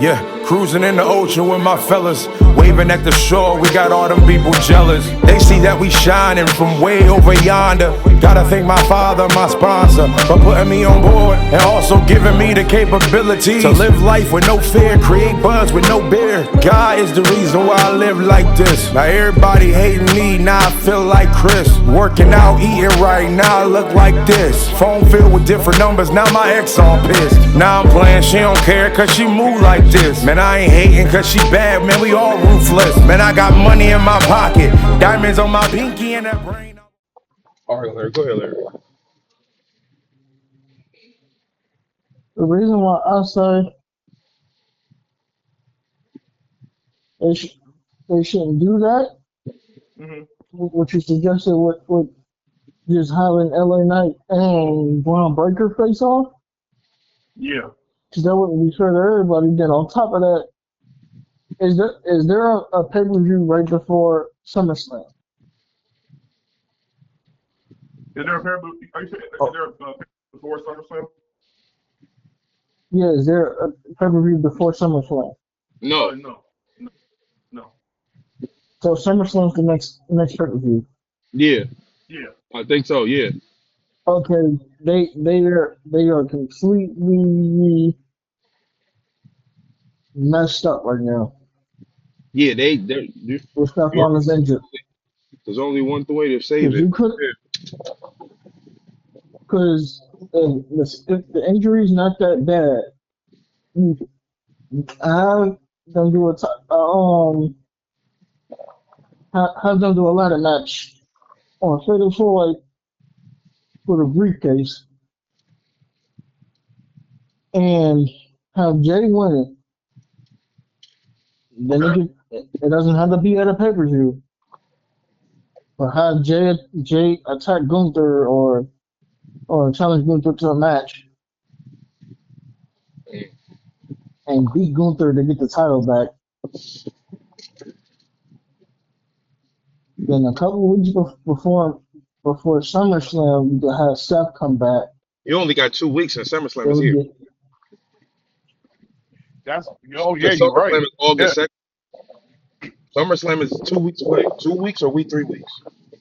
Yeah, cruising in the ocean with my fellas, waving at the shore, we got all them people jealous. They see that we shining from way over yonder. Gotta thank my father, my sponsor, for putting me on board and also giving me the capability to live life with no fear, create buzz with no beer. God is the reason why I live like this. Now everybody hating me, now I feel like Chris. Working out, eating right, now I look like this. Phone filled with different numbers, now my ex all pissed. Now I'm playing, she don't care cause she move like this. Man, I ain't hating cause she bad, man, we all ruthless. Man, I got money in my pocket, diamonds on my pinky and that brain. All right, Larry, go ahead, Larry. The reason why I say they, sh- they shouldn't do that, Hmm. what you suggested with just having LA Knight and Braun Breaker face off, Yeah. because that wouldn't be fair to everybody. Then on top of that, is there a pay per view right before SummerSlam? Is there a pair? Are you saying is Oh, there a before SummerSlam? yeah, is there a pay per view before SummerSlam? No, No, no, no. So SummerSlam's the next pay per view. yeah, Yeah. I think so. Yeah, Okay, they are completely messed up right now. yeah. There's With Steph Ronald's injured, there's only one way to save because it. you could, because if the injury's not that bad, you have them do have them do a ladder match on Fatal Four Way for the briefcase, and have Jay win it. Then Okay. it doesn't have to be at a pay per view, but have Jay attack Gunther or challenge Gunther to a match and beat Gunther to get the title back. Then a couple weeks before SummerSlam, you could have Seth come back. You only got 2 weeks, and SummerSlam Then is we here. get That's oh yeah, Because you're right. SummerSlam is Yeah. August 2nd. SummerSlam is 2 weeks away. 2 weeks or we 3 weeks.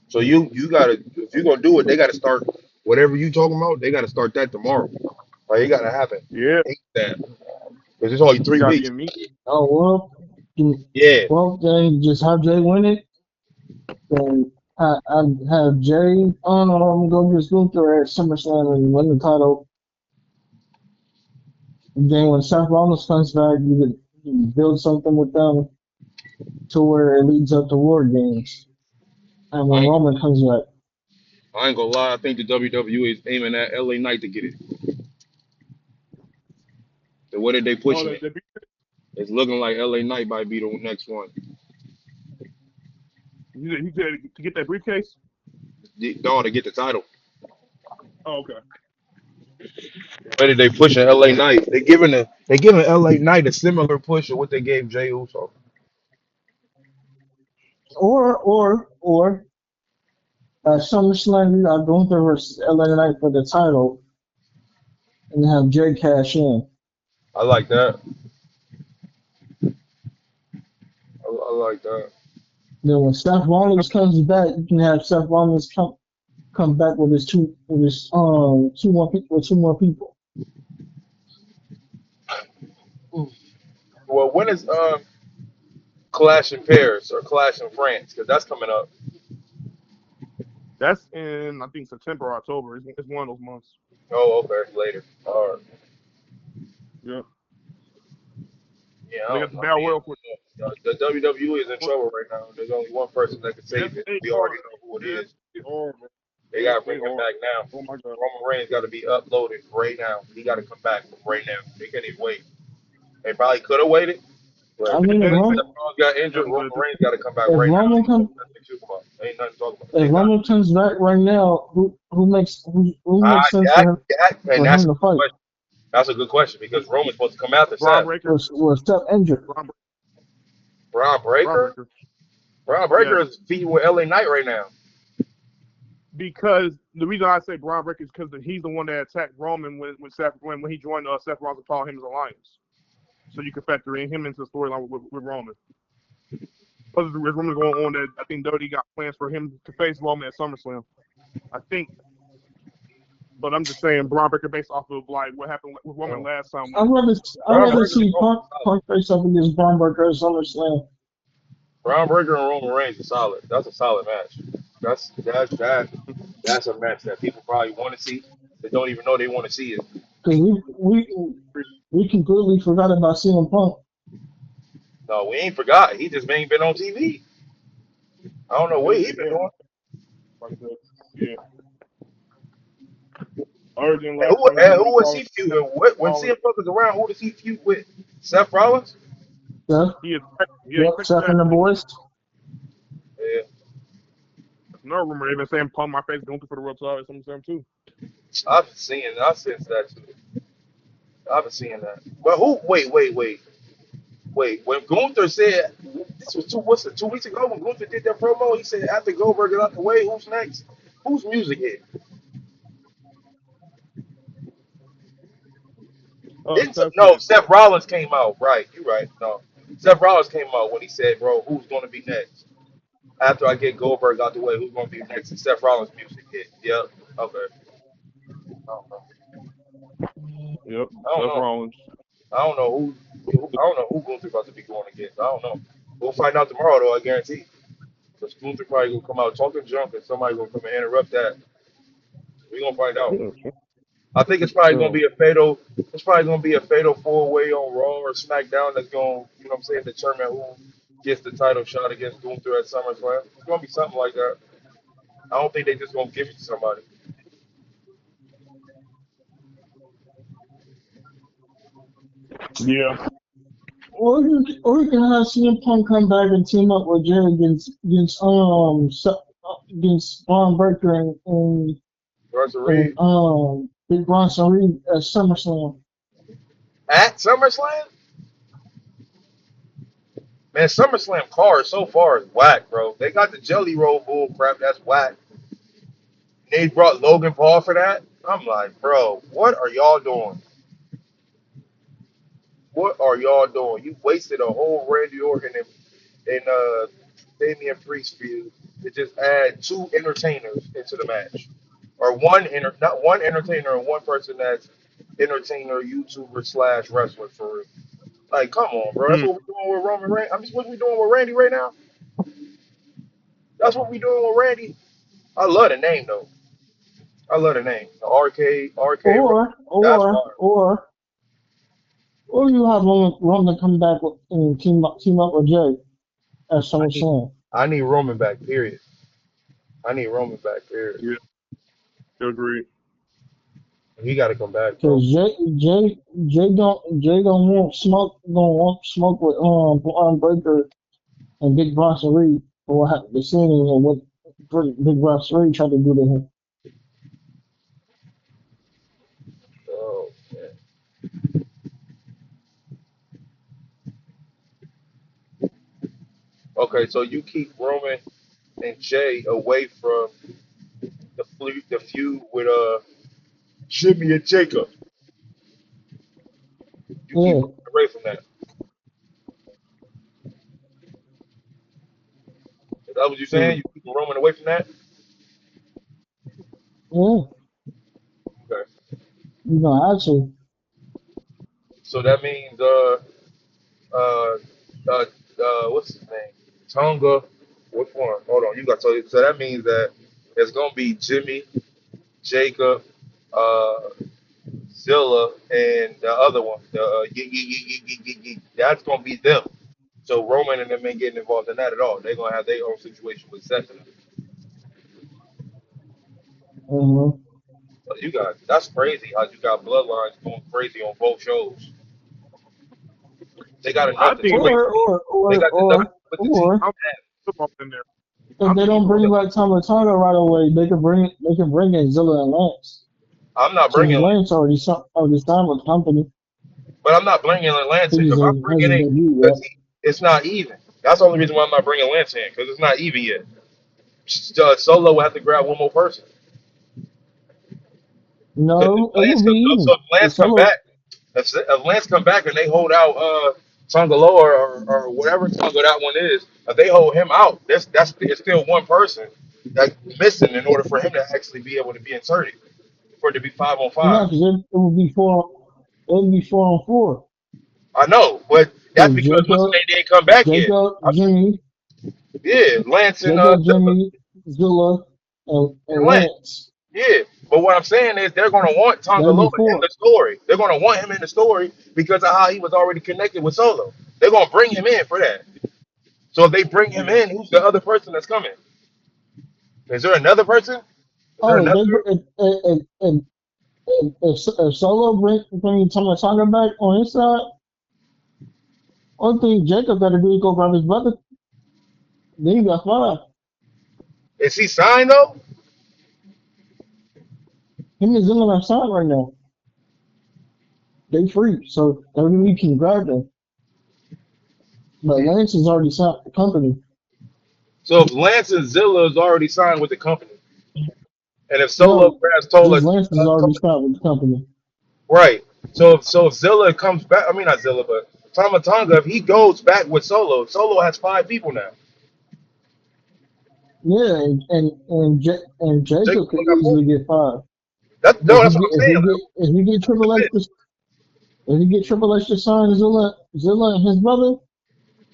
So you gotta if you're gonna do it, they gotta start whatever you talking about. They gotta start that tomorrow. Like it gotta happen. Yeah. Ain't that? Because it's only It's three gotta be weeks. in me. oh Yeah, then just have Jay win it. Then have Jay go against Gunther at SummerSlam and win the title. Then when Seth Rollins comes back, you build something with them to where it leads up to War Games. And I when ain't, Roman comes back, I ain't gonna lie. I think the WWE is aiming at LA Knight to get it. The way that they Oh, pushing it, it's looking like LA Knight might be the next one. he said to get that briefcase. Dog to get the title. Oh, okay. The way that they pushing LA Knight, they giving LA Knight a similar push of what they gave Jey Uso. or at SummerSlam, you got Gunther versus LA Knight for the title, and have Jay cash in. I like that. I like that. Then when Seth Rollins comes back, you can have Seth Rollins come back with his two more people. Well, when is Clash in Paris or Clash in France? Because that's coming up. That's in I think September or October. It's one of those months. Oh, okay, later. All right. Yeah. Yeah, I They don't got the know. battle royal for. The WWE is in trouble right now. There's only one person that can Yes, save it. they We already are. know who it Yes, is. they are. Man. They Yes, gotta they bring him are. back now. Oh my god. Roman Reigns got to be uploaded right now. He got to come back right now. They can't even wait. They probably could have waited, I but mean, Yeah, he said Seth Rollins got injured. nothing Roman good. Reigns got to come back if right now. Roman comes Ain't nothing to talk about. Ain't nothing to talk about. if They not. Roman comes back right now, who Ah, makes sense and for that's him a to good fight? question. That's a good question because Roman's supposed to come after Braun Seth. Breaker. Was Steph injured? Braun, Braun Braun Breaker. Breaker. Braun Breaker Yes. is feeding with LA Knight right now. Because the reason I say Braun Breaker is because he's the one that attacked Roman when he joined Seth Rollins and followed him as alliance. so you can factor in him into the storyline with Roman. Plus, there's rumors going on that I think WWE got plans for him to face Roman at SummerSlam. I think, but I'm just saying Braun Breaker based off of like what happened with Roman last time. I'd rather Braun Breaker and see Roman Punk face up against Braun Breaker at SummerSlam. Braun Breaker and Roman Reigns is solid. That's a solid match. That's a match that people probably want to see. They don't even know they want to see it. Because we completely forgot about CM Punk. No, we ain't forgot. He just ain't been on TV. I don't know what he been doing. Yeah. Origin And last time he who was saw he feuding? When CM Punk was around, who does he feud with? Seth Rollins? Yeah. he is Yep. Seth and the boys. Yeah. No rumor they've been saying Punk my face going through for the world title at SummerSlam too. I've seen that too. I've been seeing that. But who? Wait. When Gunther said this was 2 weeks ago when Gunther did that promo, he said after Goldberg got out the way, who's next? Whose music hit? Seth Rollins came out. Right, you're right. No, Seth Rollins came out when he said, "Bro, who's going to be next after I get Goldberg out the way? Who's going to be next?" And Seth Rollins' music hit. Yep. Okay. I don't know. Yep. I don't Seth know. Rollins. I don't know who Gunther about to be going against. I don't know. We'll find out tomorrow, though. I guarantee. Because Gunther probably gonna come out talking junk, and somebody gonna come and interrupt that. We gonna find out. Yeah. I think it's probably gonna be a fatal. It's probably gonna be a fatal 4-way on Raw or SmackDown that's gonna, you know what I'm saying, determine who gets the title shot against Gunther at SummerSlam. It's gonna be something like that. I don't think they just gonna give it to somebody. Yeah. Or you can have CM Punk come back and team up with Jay against Braun Breaker and Russell Reed Big Bronson Reed at SummerSlam. at SummerSlam. Man, SummerSlam card so far is whack, bro. They got the Jelly Roll bull crap. That's whack. They brought Logan Paul for that. I'm like, bro, what are y'all doing? What are y'all doing? You wasted a whole Randy Orton and Damian Priest feud to just add two entertainers into the match, or not one entertainer and one person that's entertainer, YouTuber slash wrestler for real. Like, come on, bro. That's what we're doing with Roman Reigns. I mean, what we doing with Randy right now. That's what we doing with Randy. I love the name though. I love the name. The RK. That's fire. Or you have Roman come back and team up with Jay at SummerSlam. I need Roman back. Period. I need Roman back. Period. Yeah. Agreed. He got to come back, bro. Because Jay don't want smoke with Braun Breaker and Big Bronson Reed for what happened to Cena and what Big Bronson Reed tried to do to him. Oh, man. Okay, so you keep Roman and Jay away from the feud with Jimmy and Jacob. You keep Yeah, Roman away from that. Is that what you're saying? You keep Roman away from that? yeah. Okay. You gonna have to. So that means uh what's his name? Tonga. Which one? Hold on, you got so that means that it's gonna be Jimmy, Jacob, uh Zilla, and the other one. The that's gonna be them. So Roman and them ain't getting involved in that at all. They're gonna have their own situation with Seth and them. Mm-hmm. But that's crazy how you got bloodlines going crazy on both shows. They got I enough to think take. They got enough to put the team. Or football in there. if they don't bring back Tommy Turner right away, they can bring in Zilla and Lance. I'm not Since bringing, Lance already signed with the company. but I'm not bringing Lance in. He's If I'm has bringing his it, debut, because right? it's not even. That's the only reason why I'm not bringing Lance in, because it's not even yet. Solo will have to grab one more person. Because No, it will be So even. if Lance come back, If Lance come back and they hold out Tongaloa or whatever Tonga that one is, if they hold him out, it's still one person that's missing in order for him to actually be able to be inserted for it to be 5-on-5. No, because it would be four. It would be 4-on-4. I know, but that's Because because what's his name didn't come back yet. Jimmy, Yeah, Lance and Zilla Jimmy, Zilla, and and Lance. Lance. Yeah, but what I'm saying is they're gonna want That'd Tongaloa be in 4. the story. They're gonna want him in the story because of how he was already connected with Solo. They're gonna bring him in for that. So if they bring him Yeah. in, who's the other person that's coming? Is there another person? Is there Oh, another? if Solo bring Tonga back on his side, only thing Jacob got to do is go grab his brother. Then you got 5. Is he signed though? Him and Zilla are signed right now. They free, so WWE can grab them. But Lance is already signed with the company. So if Lance and Zilla is already signed with the company, and if Solo No, grabs Tola, just Lance is already signed with the company. right? So if Zilla comes back, I mean not Zilla, but Tama Tonga, if he goes back with Solo, Solo has 5 people now. Yeah, and Jacob Jacob could only got 4. easily get 5 No, that's what I'm saying. if he get Triple H to sign Zilla and his brother,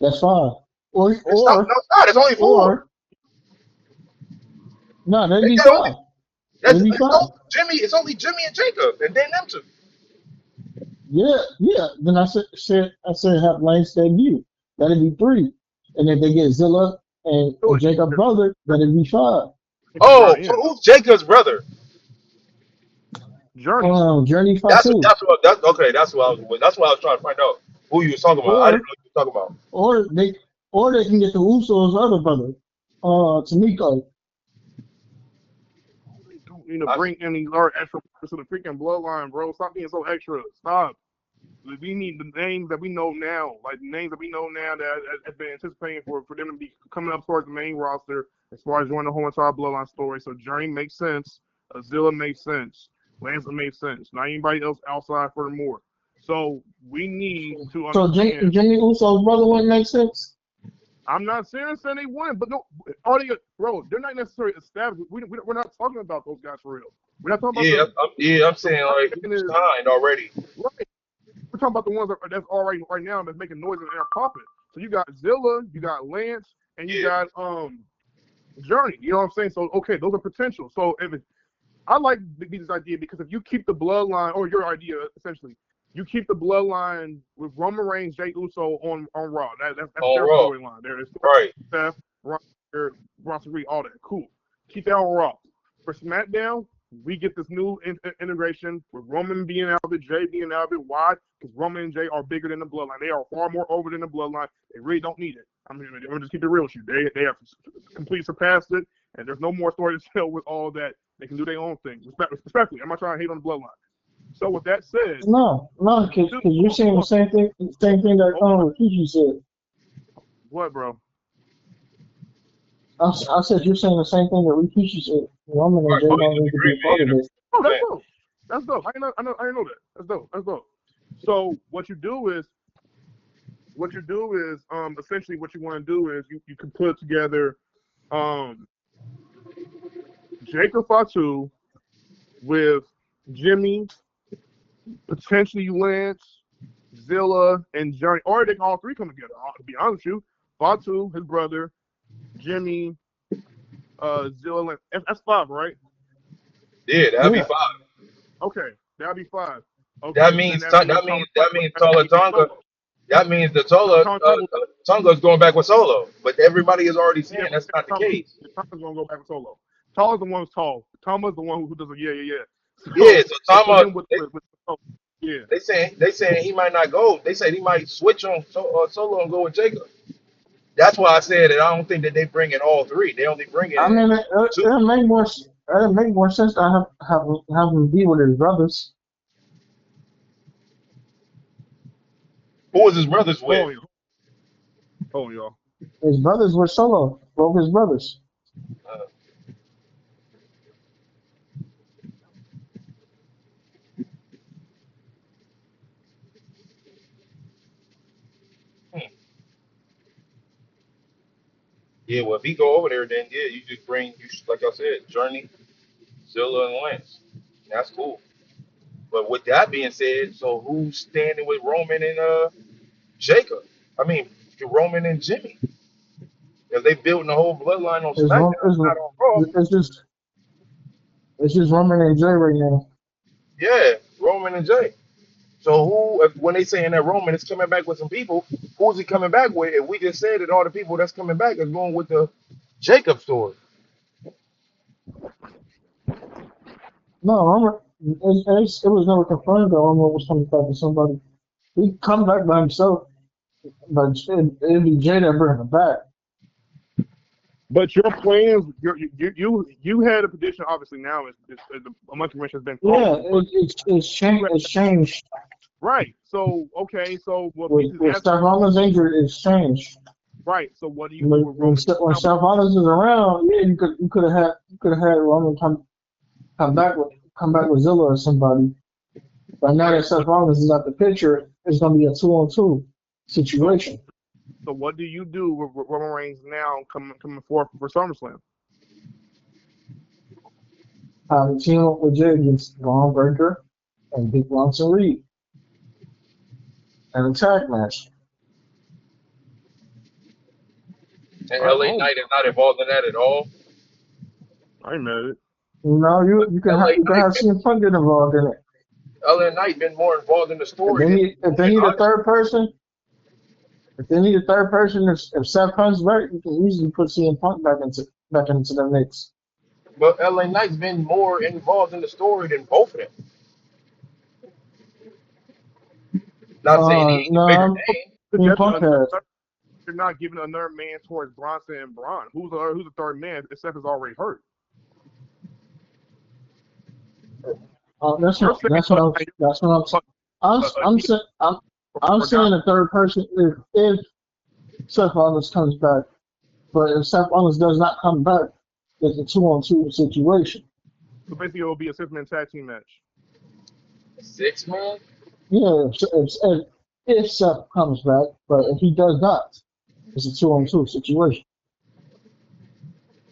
that's 5. Or It's not. No, or it's not. It's only 4. or no, that'd They be got only 5. that's That'd be it's 5. only Jimmy. It's only Jimmy and Jacob, and then them 2. Yeah. Then I said have Lance debut. That'd be 3. And if they get Zilla Do and it. Jacob brother, that'd be 5. Get the Oh, Johnny so in. who's Jacob's brother? Journey. Journey Fatu. That's what I was. That's what I was trying to find out who you was talking about. I didn't Or know what you were talking about. or they can get the Usos' other brother, Tamiko. You know, I, bring any large extra to the freaking bloodline, bro. Stop being so extra. Stop. We need the names that we know now, like the names that we know now that have been anticipating for them to be coming up towards the main roster as far as joining the whole entire bloodline story. So Journey makes sense. Azilla makes sense. Lanza makes sense. Not anybody else outside furthermore. So we need to So understand. Jimmy Uso's brother wouldn't make sense. I'm not saying they wouldn't, but no, are they, bro? They're not necessarily established. We're not talking about those guys for real. We're not talking about I'm the saying like thing who's is, signed already. right. We're talking about the ones that's already right now that's making noise and are popping. So you got Zilla, you got Lance, and you got Journey. You know what I'm saying? So okay, those are potential. So I like this idea because if you keep the bloodline, or your idea essentially, you keep the bloodline with Roman Reigns, Jey Uso on Raw. That's On their Raw, storyline. Their right? Seth, Ross Reed, all that. Cool. Keep that on Raw. For SmackDown, we get this new integration with Roman being out of it, Jey being out of it. Why? Because Roman and Jey are bigger than the bloodline. They are far more over than the bloodline. They really don't need it. I mean, I'm gonna just keep it real with you. They have completely surpassed it, and there's no more story to tell with all that. They can do their own thing. Respectfully, I'm not trying to hate on the bloodline. So with that said, No, because you're saying the same thing that Rikishi said. What, bro? I said you're saying the same thing that Rikishi said. Roman and Right. Jay Oh, don't he's need a to be great a part of man. this. Oh, that's dope. That's dope. I didn't know that. That's dope. That's dope. So what you do is essentially what you want to do is you can put together Jacob Fatu with Jimmy, potentially Lance, Zilla, and Johnny, or they can all 3 come together. To be honest with you, Fatu, his brother, Jimmy, Zilla, Lance. That's 5, right? Yeah, that'd be Yeah. 5. Okay, that'd be 5. Okay, That so then means that means Tola Tonga. Solo. That means the No, Tola Tonga. Tonga's going back with Solo, but everybody is already Yeah, seeing that's not the case. Thomas gonna go back with Solo. Tall is the one who's tall. Thomas the one who does a yeah. Yeah, So so they put Tama, him with Solo. Yeah. they saying he might not go. They said he might switch on Solo and go with Jacob. That's why I said that I don't think that they bring in all 3. They only bring I in mean, 2. it'll make more sense to have him be with his brothers. Who was his brothers with? Oh, y'all. His brothers were Solo. Both his brothers. Uh, Yeah, well, if he go over there, then yeah, you just bring like I said, Journey, Zilla, and Lance. That's cool. But with that being said, so who's standing with Roman and Jacob? I mean, Roman and Jimmy. If they building the whole bloodline on It's SmackDown, not on Raw. it's just it's just Roman and Jay right now. Yeah, Roman and Jay. So when they saying that Roman is coming back with some people, who's he coming back with? If we just said that all the people that's coming back is going with the Jacob story. No, Roman. It was never confirmed that Roman was coming back with somebody. He come back by himself, but it'd be Jay that bring him back. But your plans, you had a prediction. Obviously, now a month information has been Yeah, called. it's changed. It's changed. Right. So okay. So what? With Seth Rollins injured, it's changed. Right. So what do you do with When Roman? Seth Rollins is around, yeah, you could have had Roman come back with Zilla or somebody. But now that Seth Rollins is out the picture, it's gonna be a 2-on-2 situation. So what do you do with Roman Reigns now coming forth for SummerSlam? Team up with Jay against Braun Breaker and Big Bronson Reed. And a tag match. And LA Knight is not involved in that at all. I ain't mad at it. No, you can have CM Punk get involved in it. LA Knight been more involved in the story. If they need a third person, if Seth comes back, you can easily put CM Punk back into the mix. But LA Knight's been more involved in the story than both of them. Not saying he ain't a bigger name. CM Punk has. You're not giving another man towards Bronson and Braun. Who's the third man? If Seth is already hurt. That's what I'm saying. I'm saying a third person if Seth Rollins comes back, but if Seth Rollins does not come back, it's a 2-on-2 situation. So basically, it will be a 6-man tag team match. 6-man? Yeah, if Seth comes back, but if he does not, it's a 2-on-2 situation.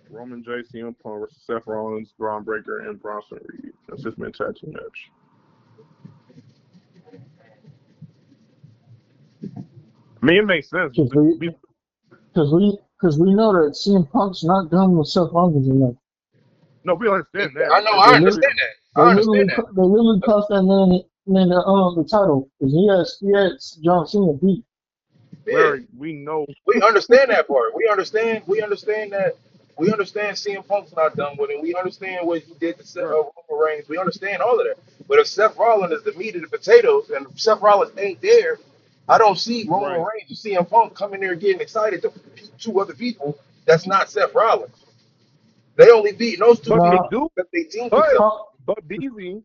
Roman J. CM Punk versus Seth Rollins, Braun Breaker, and Bronson Reed. A 6-man tag team match. I mean, it makes sense. Because we know that CM Punk's not done with Seth Rollins enough. No, we understand that. I understand that. They literally cost that man the title because he has John Cena beat. Larry, we know. We understand that part. We understand that. We understand CM Punk's not done with it. We understand what he did to Roman Reigns. We understand all of that. But if Seth Rollins is the meat of the potatoes and Seth Rollins ain't there, I don't see Roman Reigns and CM Punk coming there getting excited to two other people that's not Seth Rollins. They only beat those two people that they team together. But BZ.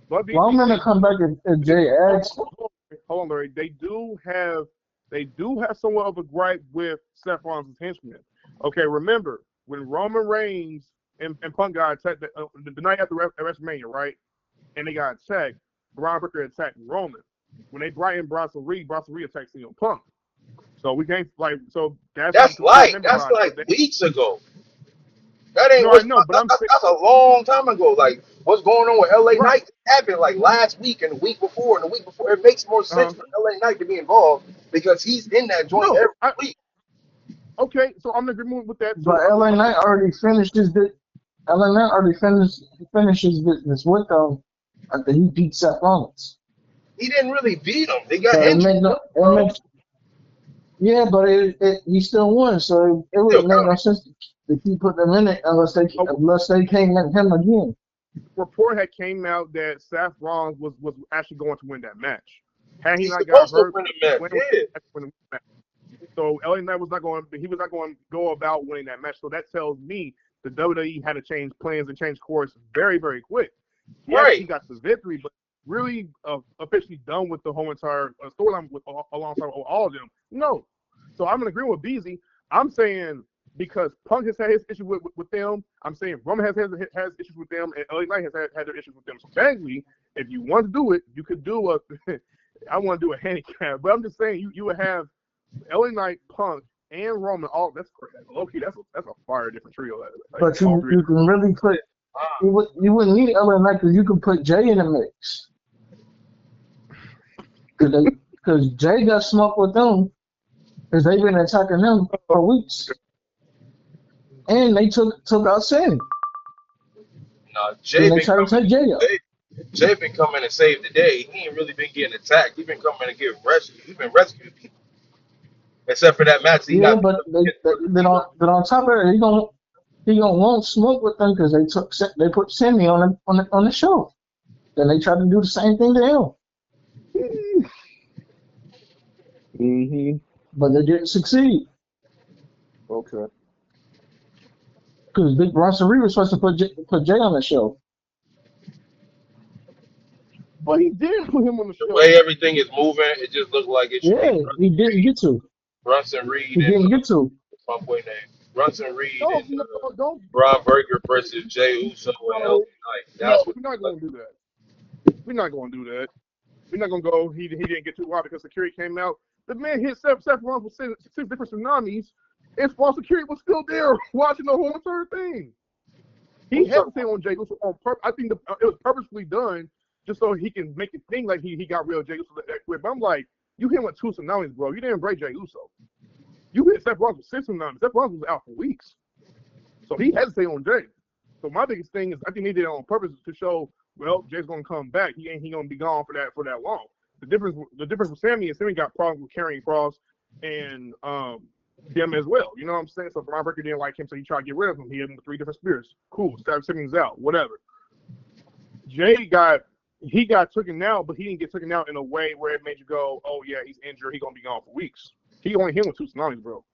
Well, I'm gonna come back and Jay asks. Hold on, Larry. They do have somewhat of a gripe with Seth Rollins' henchmen. Okay, remember when Roman Reigns and Punk got attacked the night after WrestleMania, right? And they got attacked. Braun Breaker attacked Roman. When they brought in Bronson Reed attacked CM Punk. So we can't that's like weeks ago. That ain't that's a long time ago. Like what's going on with LA Knight happened like last week and the week before and the week before. It makes more sense for LA Knight to be involved because he's in that joint every week. Okay, so I'm in agreement with that. But LA Knight already finished his business with them after he beat Seth Rollins. He didn't really beat him. They got injured. Yeah, but he still won, so it wouldn't make no sense to keep putting them in it unless they came at him again. Report had came out that Seth Rollins was actually going to win that match. Had he not got hurt, so LA Knight was not going to go about winning that match. So that tells me the WWE had to change plans and change course very, very quick. Yes, he got the victory, but really officially done with the whole entire storyline alongside all of them. No. So I'm in agreement with Beasley. I'm saying because Punk has had his issue with them. I'm saying Roman has issues with them, and LA Knight has had their issues with them. So technically, if you want to do it, you could do I want to do a handicap, but I'm just saying you would have LA Knight, Punk, and Roman. All that's crazy. Low key, that's a fire different trio. Like But all you three. you can really put you wouldn't need LA Knight because you could put Jay in the mix because Jay got smoked with them because they've been attacking them for weeks and they took out Sammy. Nah, Then Jay they been tried to coming. take Jay out. Jay been coming to save the day. He ain't really been getting attacked. He been coming to get rescued. He been rescuing people. Except for that match, he Yeah, got beat but up against Booker then T. on top of it, he gonna won't smoke with them because they put Sammy on the show. Then they tried to do the same thing to him, Mm-hmm. but they didn't succeed Okay. because Big Bronson Reed was supposed to put Jay on the show. But he did put him on the The show. way everything is moving, it just looks like it should be Yeah, he didn't get to. Brunson Reed He and didn't get to. what's my boy name? Brunson Reed No, and no, don't. Ron Burger versus Jay Uso and LA No, Knight. no, That's what we're it not looks going to do that. We're not going to do that. We're not going to go. He didn't get too wild because security came out. The man hit Seth Rollins with six different tsunamis, and while security was still there watching the whole entire thing. He had to stay on Jay Uso on purpose. I think it was purposefully done just so he can make it think like he got real Jay Uso that quick. But I'm like, you hit him with 2 tsunamis, bro. You didn't break Jay Uso. You hit Seth Rollins with 6 tsunamis. Seth Rollins was out for weeks. So he had to stay on Jay. So my biggest thing is I think they did it on purpose to show, well, Jay's gonna come back. He gonna be gone for that long. The difference with Sammy is Sammy got problems with carrying cross and them as well. You know what I'm saying? So Brian Breaker didn't like him, so he tried to get rid of him. He had him with 3 different spears. Cool. Simmons out. Whatever. Jay got taken out, but he didn't get taken out in a way where it made you go, oh yeah, he's injured. He's gonna be gone for weeks. He only hit with 2 tsunamis, bro.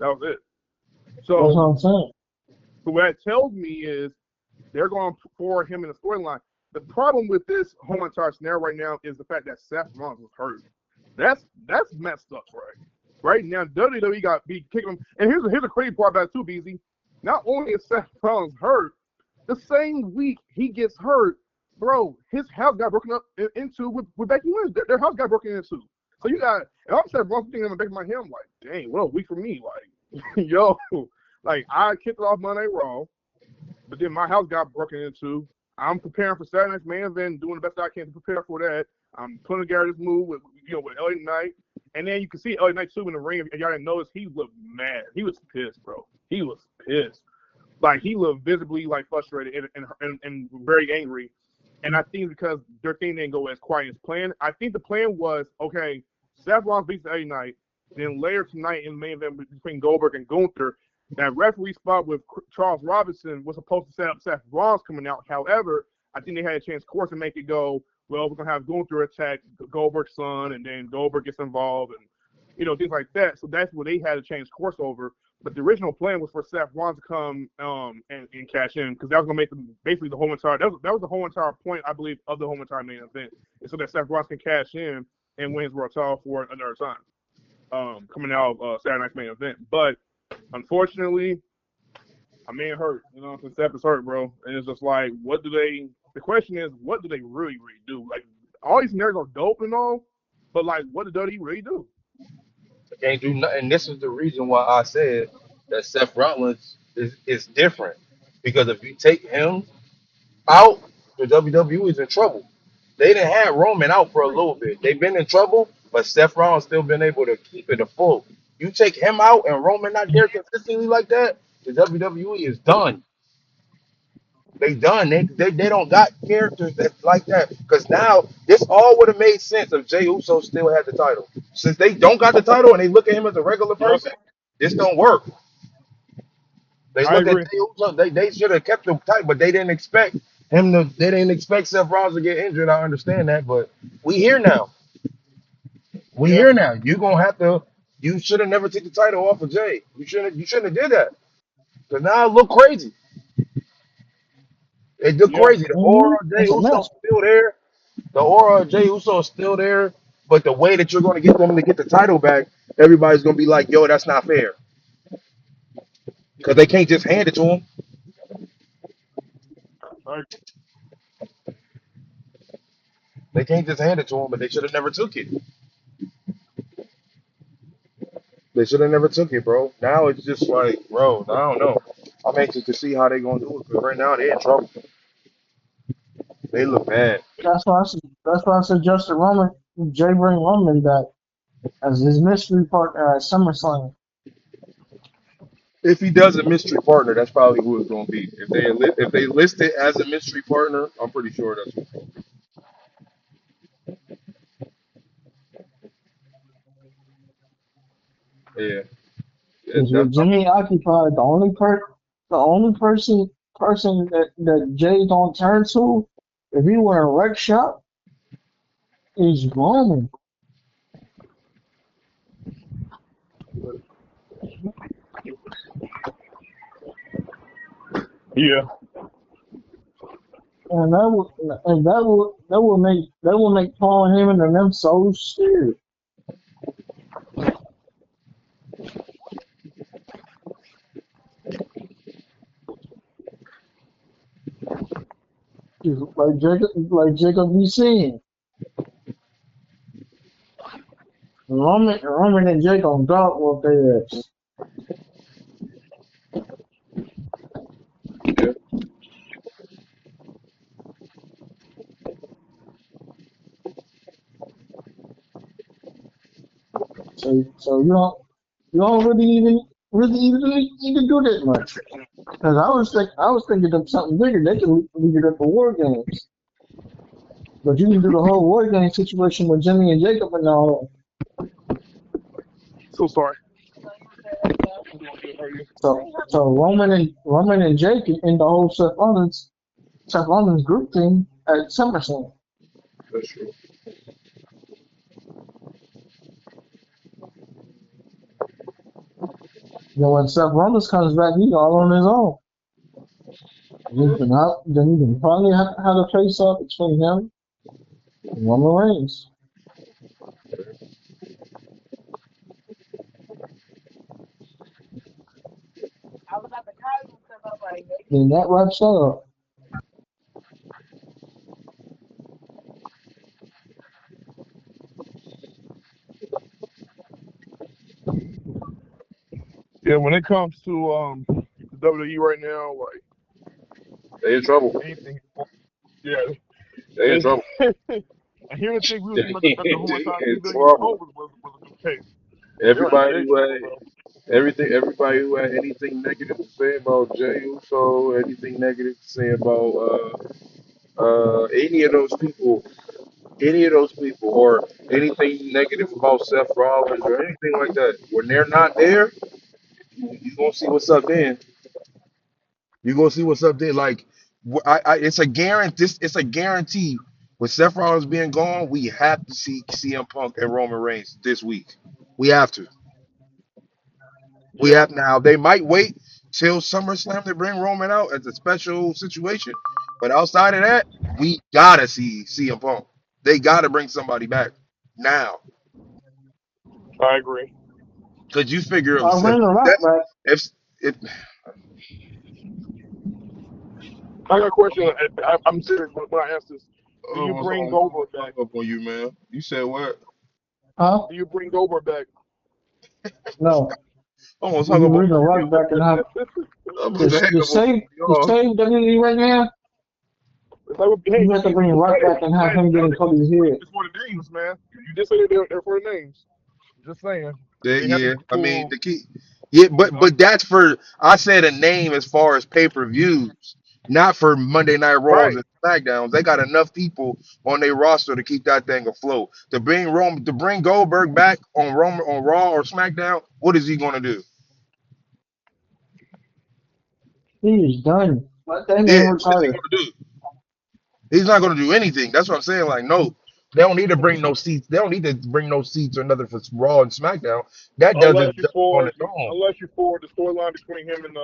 That was it. That's So what I'm saying. what it tells me is they're going to forward him in the storyline. The problem with this whole entire scenario right now is the fact that Seth Rollins was hurt. That's messed up, right? Right now, WWE got be kicking him. And here's a crazy part about it too, BZ. Not only is Seth Rollins hurt, the same week he gets hurt, bro, his house got broken up into with Becky Lynch. Their house got broken into. So you got, and I'm Seth Rollins thinking in the back of my head, I'm like, dang, what a week for me. Like, yo, like I kicked it off Monday Raw, but then my house got broken into. I'm preparing for Saturday night's main event, doing the best I can to prepare for that. I'm putting together this move with LA Knight, and then you can see LA Knight too in the ring. If y'all didn't notice, he looked mad. He was pissed, bro. He was pissed. Like he looked visibly like frustrated and very angry. And I think because their thing didn't go as quiet as planned. I think the plan was okay. Seth Rollins beats LA Knight, then later tonight in the main event between Goldberg and Gunther. That referee spot with Charles Robinson was supposed to set up Seth Rollins coming out. However, I think they had a chance, of course, to make it go, well, we're going to have Gunther attack Goldberg's son, and then Goldberg gets involved, and, things like that. So that's what they had to change course over. But the original plan was for Seth Rollins to come and cash in, because that was going to make basically the whole entire, that was the whole entire point, I believe, of the whole entire main event, is so that Seth Rollins can cash in and win his world title for another time, coming out of Saturday night's main event. But unfortunately, my man hurt. Seth is hurt, bro. And it's just like, the question is, what do they really, really do? Like, all these scenarios are dope and all, but like, what did WWE really do? They can't do nothing. And this is the reason why I said that Seth Rollins is different. Because if you take him out, the WWE is in trouble. They didn't have Roman out for a little bit. They've been in trouble, but Seth Rollins still been able to keep it afloat. You take him out and Roman not there consistently like that, the WWE is done. They done. They don't got characters that's like that. Because now this all would have made sense if Jey Uso still had the title. Since they don't got the title and they look at him as a regular Yep, person, this don't work. They I look at agree. Jey Uso. They should have kept him tight, but they didn't expect him to. They didn't expect Seth Rollins to get injured. I understand that, but we here now. We Yeah, here now. You gonna have to. You should have never took the title off of Jay. You shouldn't. You shouldn't have did that. Cause now it look crazy. It look yeah, crazy. The aura of Jey It's a Uso mess. still there. The aura of Jey Uso is still there. But the way that you're going to get them to get the title back, everybody's going to be like, "Yo, that's not fair," because they can't just hand it to him. I, They can't just hand it to him, but they should have never took it. They should have never took it, bro. Now it's just like, bro, I don't know. I'm anxious to see how they gonna do it because right now they in trouble. They look bad. That's why I suggested Roman, Jay bring Roman back as his mystery partner at SummerSlam. If he does a mystery partner, that's probably who it's gonna be. If they list it as a mystery partner, I'm pretty sure that's who it's gonna be. Yeah, yeah, Because with Jimmy occupied, the only person that Jay don't turn to, if he were a wreck shop, is Roman. Yeah. And that will make Paul Heyman and them so scared. Like Jacob be saying, Roman and Jake on dog whoop their ass. yeah. So you don't really even do that much. Because I was thinking of something bigger. They can leave it up for War Games, but you can do the whole War Game situation with Jimmy and Jacob and all. So sorry. So Roman and Jake and the whole Seth Rollins group thing at SummerSlam. That's true. Then when Seth Rollins comes back, he's all on his own. Then you can finally have a face off between him and Roman Reigns. Then that wraps up. Yeah, when it comes to the WWE right now, like They in trouble. anything, yeah. They in And trouble. and here the thing we were They talking about the whole entire in pavilion trouble. before was a good case. They're in Everybody big who trouble, had bro. everybody who had anything negative to say about Jey Uso, anything negative to say about any of those people, or anything negative about Seth Rollins or anything like that, when they're not there, you gonna see what's up then. You gonna see what's up there. Like, it's a guarantee. It's a guarantee. With Seth Rollins being gone, we have to see CM Punk and Roman Reigns this week. We have to. We Yeah, have now. They might wait till SummerSlam to bring Roman out as a special situation, but outside of that, we gotta see CM Punk. They gotta bring somebody back now. I agree. Cause you figure I'll if bring the that Rock back. if I got a question. I'm serious when I ask this. Do you almost bring almost Goldberg back? hung up on you, man. You said what? Huh? Do you bring Goldberg back? No. Almost You hung can up on bring the both of Rock y'all. back and have I'm the about to hang the up on both save of the y'all. save WWE right now. It's like, hey, You have to bring you Rock said it. back and You have said him it. get Now in Cody's head. it's for the names, man. You just said they're for the names. Just saying. They have to Yeah, I mean pull, the key. Yeah, but you know. but that's for I said a name as far as pay-per-views, not for Monday Night Raws Right. and SmackDowns. They got enough people on their roster to keep that thing afloat. To bring Goldberg back on Raw or SmackDown, what is he gonna do? He is done. Let that Yeah, man what is he retire. gonna do? He's not gonna do anything. That's what I'm saying. Like, no, they don't need to bring no seats. They don't need to bring no seats or nothing for Raw and SmackDown. That does Unless it you on for its own. unless you for the storyline between him and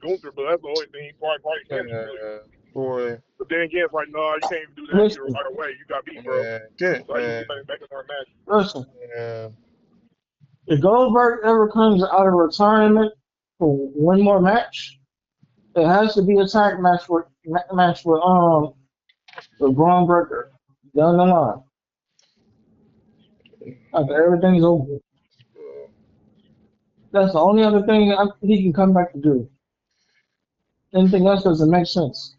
Gunther, but that's the only thing he probably can do really. Boy, But then again, it's like, no, you can't even do that either Listen, right away. You got beat, bro. So how you man, get back in our match? listen. man. If Goldberg ever comes out of retirement for one more match, it has to be a tag match with Braun Breaker down the line after everything's over. That's the only other thing he can come back to do. Anything else doesn't make sense.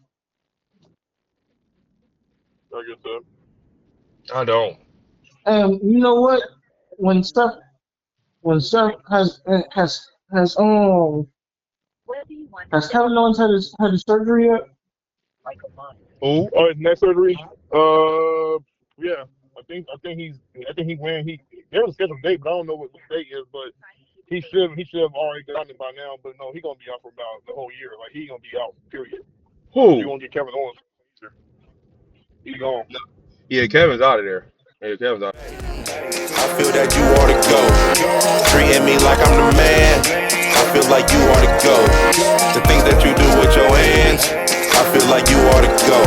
I guess so. I don't. And you know what? When Steph has has Kevin Owens had his surgery yet? Who? Oh, his next surgery? Yeah. I think he went. There's a scheduled date, but I don't know what the date is. But he should have already gotten it by now. But no, he's gonna be out for about the whole year. Like he's gonna be out. Period. Who? You won't get Kevin Owens. He's gone. Yeah, Kevin's out of there. Yeah, Kevin's out. I feel that you ought to go. Treating me like I'm the man. I feel like you ought to go. The things that you do with your hands, I feel like you ought to go.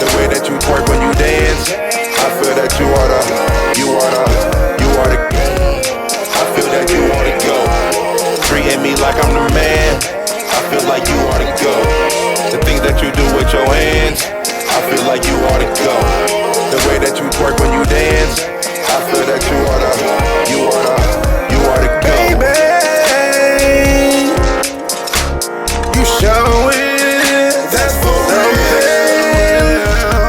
The way that you twerk when you dance, I feel that you ought to. I feel that you ought to go. Treating me like I'm the man. I feel like you ought to go. The things that you do with your hands, I feel like you ought to go. The way that you twerk when you dance, I feel that you ought to go. Baby, you show it, that's for real.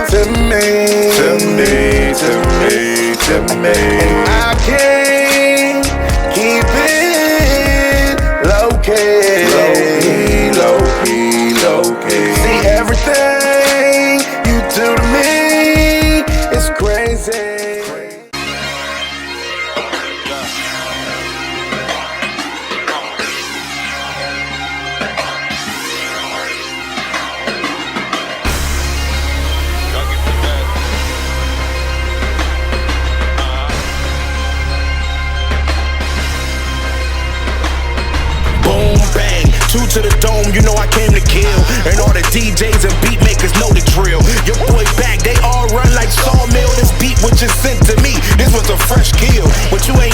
To me. And I can't keep it low-key. See, everything you do to me is crazy. Two to the dome, you know I came to kill. And all the DJs and beat makers know the drill. Your boy back, they all run like sawmill. This beat was just sent to me, this was a fresh kill. But you ain't